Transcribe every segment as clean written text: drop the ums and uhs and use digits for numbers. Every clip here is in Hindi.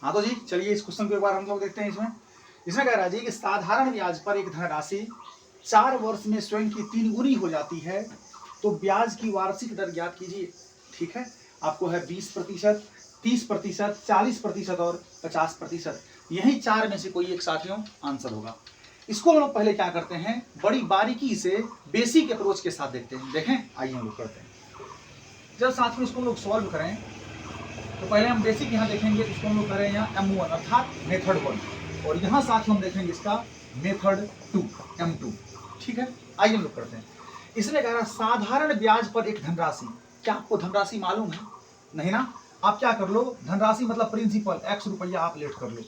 हाँ तो जी चलिए इस क्वेश्चन को एक बार हम लोग देखते हैं। इसमें कह रहा है जी कि साधारण ब्याज पर एक धनराशि 4 वर्ष में स्वयं की 3 गुनी हो जाती है, तो ब्याज की वार्षिक दर ज्ञात कीजिए। ठीक है, आपको है 20%, 30%, 40% और 50%। यही 4 में से कोई एक साथियों आंसर होगा। इसको हम लोग पहले क्या करते हैं, बड़ी बारीकी से बेसिक अप्रोच के साथ देखते हैं। देखें, आइए हम लोग करते हैं। जब साथियों इसको हम लोग सॉल्व करें तो पहले हम बेसिक यहाँ देखेंगे, इसको हम लोग करें यहाँ M1 अर्थात मेथड 1, और यहाँ साथियों हम देखेंगे इसका मेथड 2 M2। ठीक है, आइए हम लोग करते हैं। इसने कह रहा साधारण ब्याज पर एक धनराशि। क्या आपको धनराशि मालूम है? नहीं ना। आप क्या कर लो, धनराशि मतलब प्रिंसिपल x रुपया आप लेट कर लो।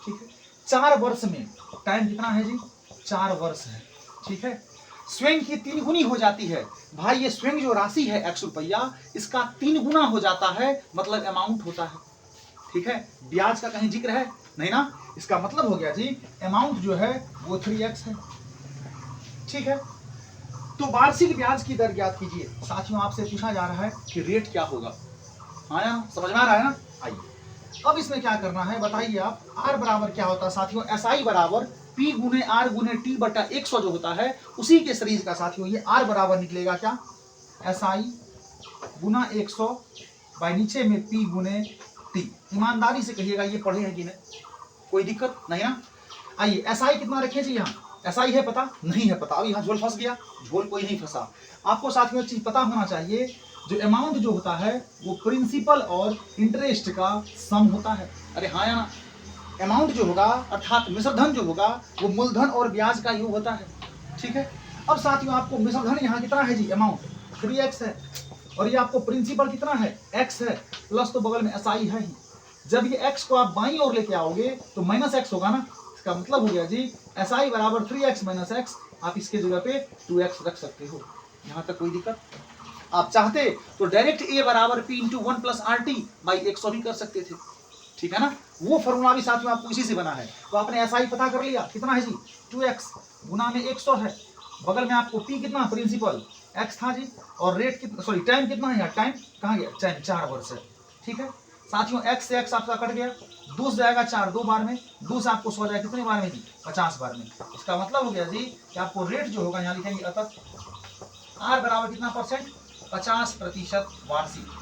ठीक है, 4 वर्ष में टाइम कितना है जी? 4 वर्ष है। ठीक है, स्वयं की 3 गुनी हो जाती है। भाई ये स्वयं जो राशि है x रुपया, इसका 3 गुना हो जाता है, मतलब अमाउंट होता है। ठीक है, ब्याज का कहीं जिक्र है? नहीं ना। इसका मतलब हो गया जी अमाउंट जो है वो 3x है। ठीक है, तो वार्षिक ब्याज की दर ज्ञात कीजिए। साथियों आपसे पूछा जा रहा है कि रेट क्या होगा। हाँ या समझ में आ रहा है ना। आइए अब इसमें क्या करना है बताइए आप। r बराबर क्या होता है साथियों? SI बराबर P गुने R गुने T बटा 100 जो होता है उसी के सीरीज का साथियों ये r बराबर निकलेगा क्या? SI गुना 100 बाई नीचे में P गुने T। ईमानदारी से कहिएगा ये पढ़े हैं कि नहीं, कोई दिक्कत नहीं ना। आइए SI कितना रखे जी? यहाँ SI है पता? नहीं है पता। अब यहाँ झोल फंस गया। झोल कोई नहीं फंसा। आपको साथियों चीज पता होना चाहिए, जो अमाउंट जो होता है वो प्रिंसिपल और इंटरेस्ट का सम होता है। अरे हाँ या ना। अमाउंट जो होगा अर्थात मिश्रधन जो होगा वो मूलधन और ब्याज का योग होता है। ठीक है, अब साथियों आपको मिश्रधन यहाँ कितना है जी? अमाउंट 3x है, और ये आपको प्रिंसिपल कितना है? x है, प्लस तो बगल में SI है ही। जब ये x को आप बाईं ओर लेके आओगे तो -x होगा ना। इसका मतलब हो गया जी SI बराबर 3x - x। आप इसके जगह पे 2x रख सकते हो। यहाँ तक कोई दिक्कत? आप चाहते तो डायरेक्ट A बराबर P × 1 + RT बाई 100 भी कर सकते थे। ठीक है ना, वो फॉर्मूला भी साथियों आपको इसी से बना है। तो आपने SI पता कर लिया कितना है जी? 2x गुना में 100 है, बगल में आपको P कितना प्रिंसिपल x था जी, और रेट कितना, सॉरी टाइम कितना है? यहाँ टाइम कहाँ गया? टाइम 4 वर्ष है। ठीक है साथियों, x से x आपका कट गया, 2 से जाएगा 4 2 बार में, 2 से आपको 100 जाएगा कितने बार में जी? 50 बार में। इसका मतलब हो गया जी कि आपको रेट जो होगा यहाँ लिखेंगे अतः r बराबर कितना परसेंट? 50% वार्षिक।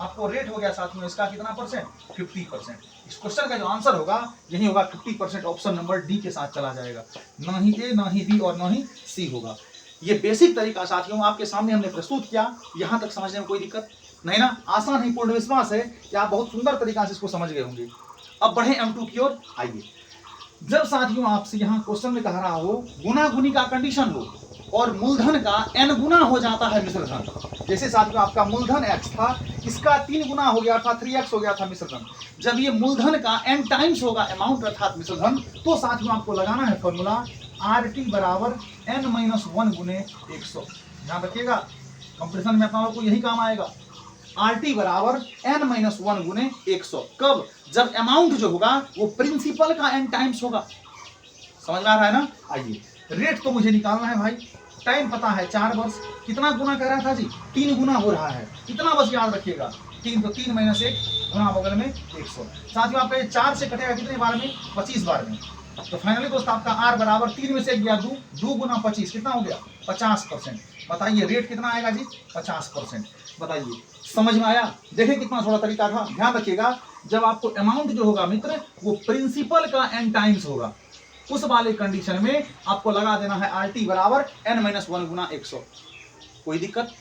आपको रेट हो गया साथियों इसका कितना परसेंट? 50%। इस क्वेश्चन का जो आंसर होगा यही होगा 50%। ऑप्शन नंबर डी के साथ चला जाएगा। ना ही ए, ना ही बी और ना ही सी होगा। ये बेसिक तरीका साथियों आपके सामने हमने प्रस्तुत किया। यहां तक समझने में कोई दिक्कत नहीं ना। आसान ही, पूर्ण विश्वास है कि आप बहुत सुंदर तरीका से इसको समझ गए होंगे। अब बढ़े M2 की ओर। आइए, जब साथियों आपसे यहाँ क्वेश्चन में कह रहा हो गुना गुनी का कंडीशन हो और मूलधन का n गुना हो जाता है मिश्रधन। जैसे साथियों आपका मूलधन x था, इसका 3 गुना हो गया था, 3x हो गया था मिश्रधन। जब ये मूलधन का n टाइम्स होगा अमाउंट अर्थात मिश्रधन, तो साथियों आपको लगाना है फॉर्मूला RT बराबर n - 1 गुने 100। ध्यान रखिएगा, कंपटीशन में अपना लोग को यही काम आएगा। RT बराबर n - 1 गुने 100। कब? जब अमाउंट जो होगा वो प्रिंसिपल का n टाइम्स होगा। समझ में आ रहा है ना। आइए, रेट तो मुझे निकालना है भाई। टाइम पता है 4 वर्ष। कितना गुना कर रहा था जी? 3 गुना हो रहा है। इतना बस याद रखिएगा, 3 तो 3 - 1 गुना बगल में 100। साथियों आपका 4 से कटेगा कितने बार में? 25 बार में। तो फाइनली दोस्त आपका R बराबर 3 में से 1 गया 2, 2 गुना 25 कितना हो गया? 50%। बताइए रेट कितना आएगा जी? 50%। बताइए समझ में आया? देखिए कितना थोड़ा तरीका था। ध्यान रखिएगा, जब आपको अमाउंट जो होगा मित्र वो प्रिंसिपल का n टाइम्स होगा, उस वाले कंडीशन में आपको लगा देना है RT बराबर n - 1 गुना 100। कोई दिक्कत?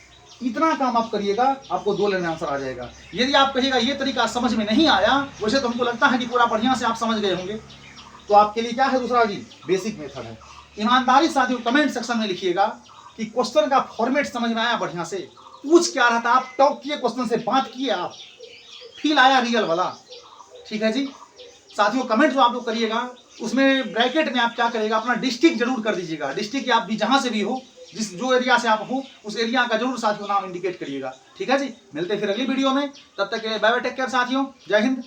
इतना काम आप करिएगा, आपको 2 लेने आंसर आ जाएगा। यदि आप कहिएगा ये तरीका समझ में नहीं आया, वैसे तो हमको लगता है कि पूरा बढ़िया से आप समझ गए होंगे, तो आपके लिए क्या है दूसरा जी? बेसिक मेथड है। ईमानदारी साथियों कमेंट सेक्शन में लिखिएगा कि क्वेश्चन का फॉर्मेट समझ में आया बढ़िया से? पूछ क्या रहा था? आप टॉक किए, क्वेश्चन से बात किए, आप फील आया रियल वाला? ठीक है जी साथियों, कमेंट जो आप लोग करिएगा उसमें ब्रैकेट में आप क्या करिएगा, अपना डिस्ट्रिक्ट जरूर कर दीजिएगा। डिस्ट्रिक्ट आप भी जहां से भी हो, जो एरिया से आप हो, उस एरिया का जरूर साथियों नाम इंडिकेट करिएगा। ठीक है जी, मिलते हैं फिर अगली वीडियो में। तब तक बाय बाय, टेक केयर साथियों, जय हिंद।